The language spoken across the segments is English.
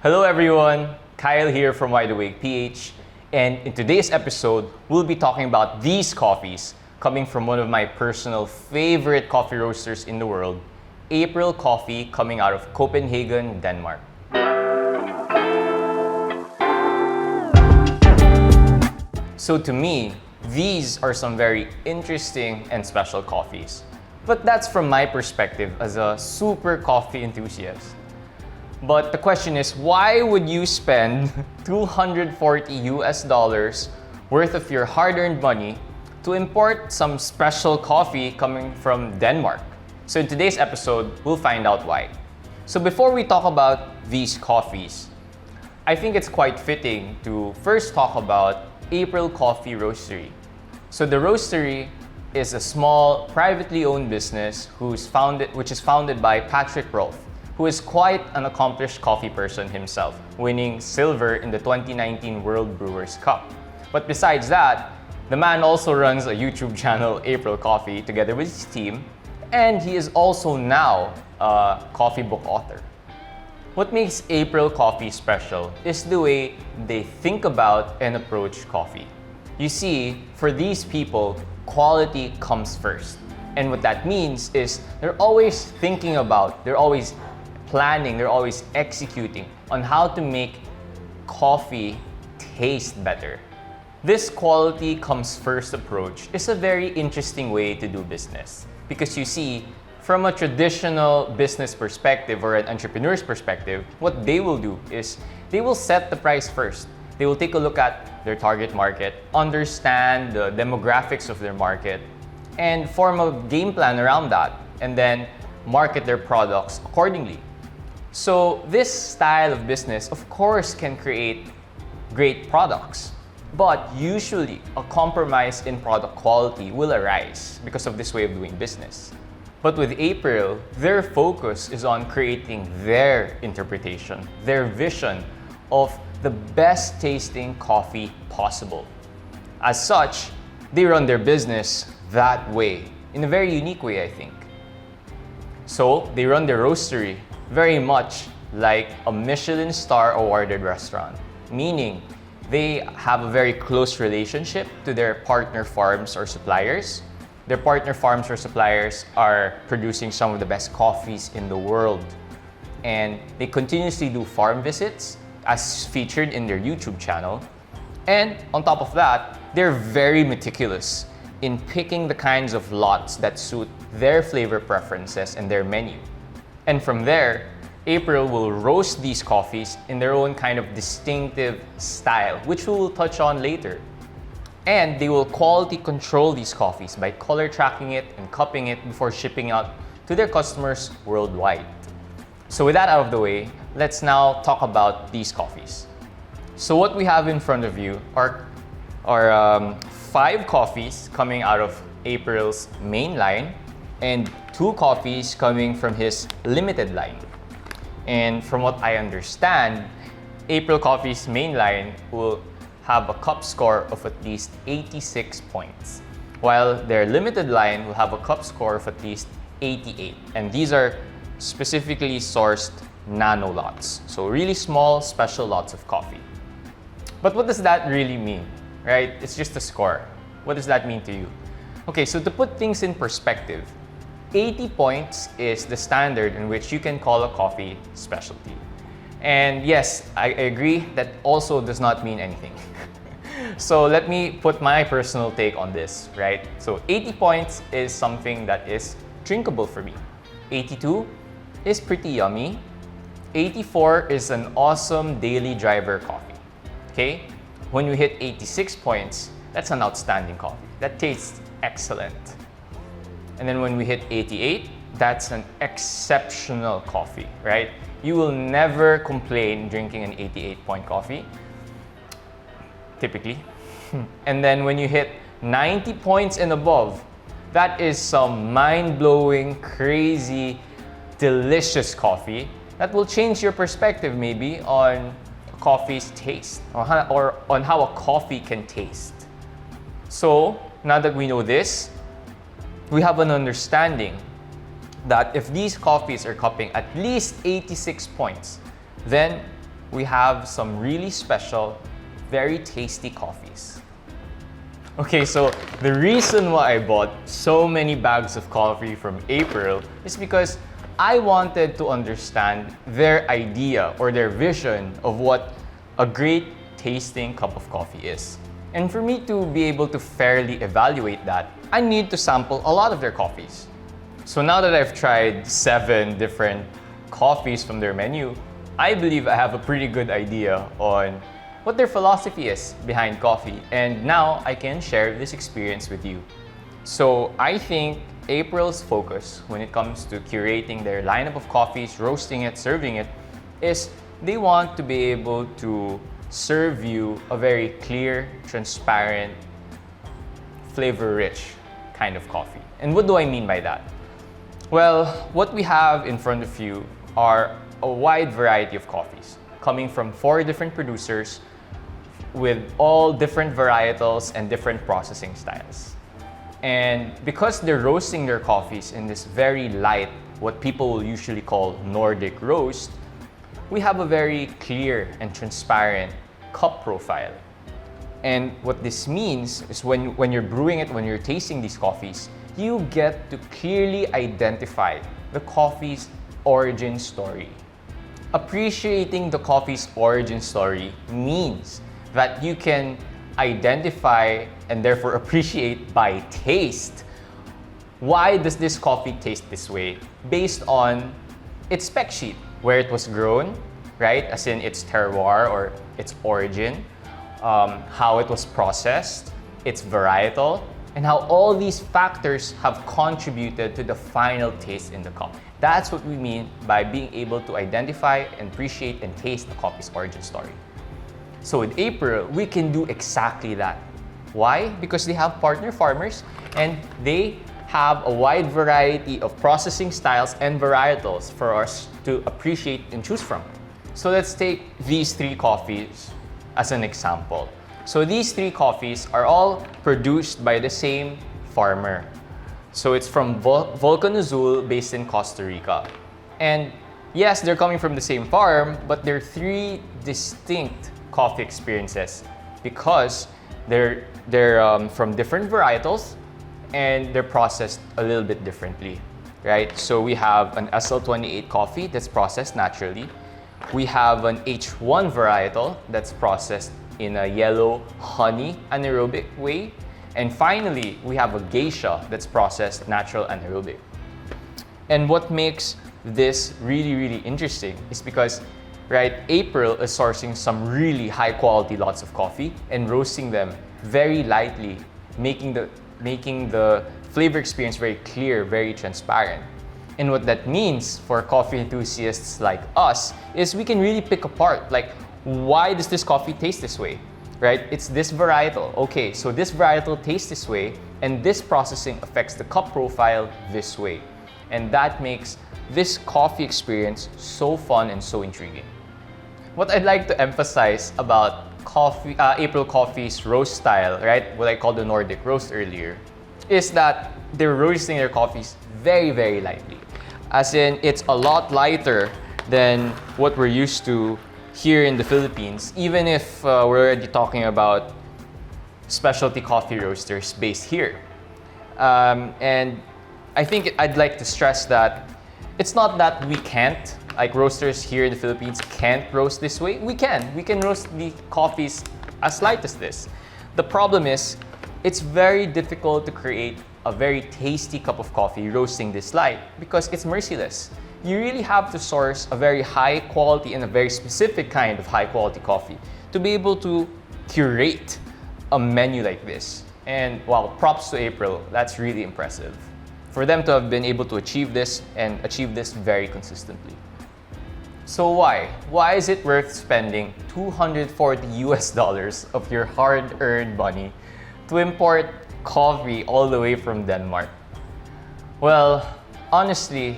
Hello everyone, Kyle here from Wide Awake PH, and in today's episode, we'll be talking about these coffees coming from one of my personal favorite coffee roasters in the world, April Coffee, coming out of Copenhagen, Denmark. So to me, these are some very interesting and special coffees. But that's from my perspective as a super coffee enthusiast. But the question is, why would you spend 240 US dollars worth of your hard-earned money to import some special coffee coming from Denmark? So in today's episode, we'll find out why. So before we talk about these coffees, I think it's quite fitting to first talk about April Coffee Roastery. So the roastery is a small, privately owned business which is founded by Patrick Rolfe, who is quite an accomplished coffee person himself, winning silver in the 2019 World Brewers Cup. But besides that, the man also runs a YouTube channel, April Coffee, together with his team, and he is also now a coffee book author. What makes April Coffee special is the way they think about and approach coffee. You see, for these people, quality comes first. And what that means is they're always thinking about, they're always planning, they're always executing on how to make coffee taste better. This quality comes first approach is a very interesting way to do business. Because you see, from a traditional business perspective or an entrepreneur's perspective, what they will do is they will set the price first. They will take a look at their target market, understand the demographics of their market, and form a game plan around that, and then market their products accordingly. So this style of business, of course, can create great products, but usually a compromise in product quality will arise because of this way of doing business. But with April, their focus is on creating their interpretation, their vision of the best tasting coffee possible. As such, they run their business that way, in a very unique way, I think. So they run their roastery very much like a Michelin star awarded restaurant, meaning they have a very close relationship to their partner farms or suppliers. Their partner farms or suppliers are producing some of the best coffees in the world. And they continuously do farm visits as featured in their YouTube channel. And on top of that, they're very meticulous in picking the kinds of lots that suit their flavor preferences and their menu. And from there, April will roast these coffees in their own kind of distinctive style, which we will touch on later. And they will quality control these coffees by color tracking it and cupping it before shipping out to their customers worldwide. So with that out of the way, let's now talk about these coffees. So what we have in front of you are 5 coffees coming out of April's main line and 2 coffees coming from his limited line. And from what I understand, April Coffee's main line will have a cup score of at least 86 points, while their limited line will have a cup score of at least 88. And these are specifically sourced nano lots, so really small, special lots of coffee. But what does that really mean, right? It's just a score. What does that mean to you? Okay, so to put things in perspective, 80 points is the standard in which you can call a coffee specialty. And yes, I agree that also does not mean anything. So let me put my personal take on this, right? So 80 points is something that is drinkable for me. 82 is pretty yummy. 84 is an awesome daily driver coffee. Okay? When you hit 86 points, that's an outstanding coffee. That tastes excellent. And then when we hit 88, that's an exceptional coffee, right? You will never complain drinking an 88-point coffee, typically. And then when you hit 90 points and above, that is some mind-blowing, crazy, delicious coffee that will change your perspective maybe on coffee's taste or on how a coffee can taste. So now that we know this, we have an understanding that if these coffees are cupping at least 86 points, then we have some really special, very tasty coffees. Okay, so the reason why I bought so many bags of coffee from April is because I wanted to understand their idea or their vision of what a great tasting cup of coffee is. And for me to be able to fairly evaluate that, I need to sample a lot of their coffees. So now that I've tried 7 different coffees from their menu, I believe I have a pretty good idea on what their philosophy is behind coffee. And now I can share this experience with you. So I think April's focus when it comes to curating their lineup of coffees, roasting it, serving it, is they want to be able to serve you a very clear, transparent, flavor-rich kind of coffee. And what do I mean by that? Well, what we have in front of you are a wide variety of coffees coming from 4 different producers with all different varietals and different processing styles. And because they're roasting their coffees in this very light, what people will usually call Nordic roast, we have a very clear and transparent cup profile. And what this means is when you're brewing it, when you're tasting these coffees, you get to clearly identify the coffee's origin story. Appreciating the coffee's origin story means that you can identify and therefore appreciate by taste why does this coffee taste this way based on its spec sheet, where it was grown, right? As in its terroir or its origin, how it was processed, its varietal, and how all these factors have contributed to the final taste in the cup. That's what we mean by being able to identify and appreciate and taste the coffee's origin story. So with April, we can do exactly that. Why? Because they have partner farmers and they have a wide variety of processing styles and varietals for us to appreciate and choose from. So let's take these 3 coffees as an example. So these 3 coffees are all produced by the same farmer. So it's from Volcan Azul based in Costa Rica. And yes, they're coming from the same farm, but they're 3 distinct coffee experiences because they're from different varietals and they're processed a little bit differently, right? So we have an SL28 coffee that's processed naturally. We have an H1 varietal that's processed in a yellow honey anaerobic way. And finally, we have a geisha that's processed natural anaerobic. And what makes this really, really interesting is because, right, April is sourcing some really high quality lots of coffee and roasting them very lightly, making the flavor experience very clear, very transparent. And what that means for coffee enthusiasts like us is we can really pick apart, like, why does this coffee taste this way, right? It's this varietal. Okay, so this varietal tastes this way, and this processing affects the cup profile this way. And that makes this coffee experience so fun and so intriguing. What I'd like to emphasize about April Coffee's roast style, right, what I called the Nordic roast earlier, is that they're roasting their coffees very, very lightly. As in, it's a lot lighter than what we're used to here in the Philippines, even if we're already talking about specialty coffee roasters based here. And I think I'd like to stress that it's not that we can't, like roasters here in the Philippines can't roast this way. We can roast the coffees as light as this. The problem is, it's very difficult to create a very tasty cup of coffee roasting this light because it's merciless. You really have to source a very high quality and a very specific kind of high quality coffee to be able to curate a menu like this. And wow, props to April, that's really impressive. For them to have been able to achieve this and achieve this very consistently. So why? Why is it worth spending $240 of your hard-earned money to import coffee all the way from Denmark? Well, honestly,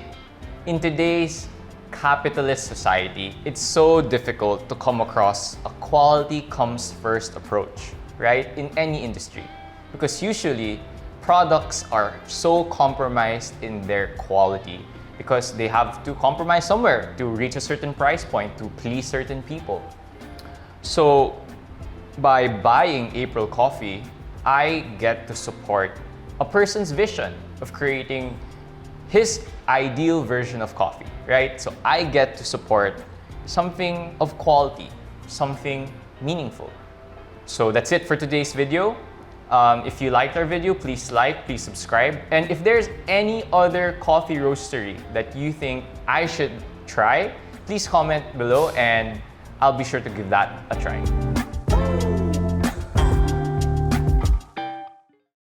in today's capitalist society, it's so difficult to come across a quality comes first approach, right? In any industry. Because usually, products are so compromised in their quality because they have to compromise somewhere to reach a certain price point to please certain people. So by buying April Coffee, I get to support a person's vision of creating his ideal version of coffee, right? So I get to support something of quality, something meaningful. So that's it for today's video. If you liked our video, please like, please subscribe. And if there's any other coffee roastery that you think I should try, please comment below and I'll be sure to give that a try.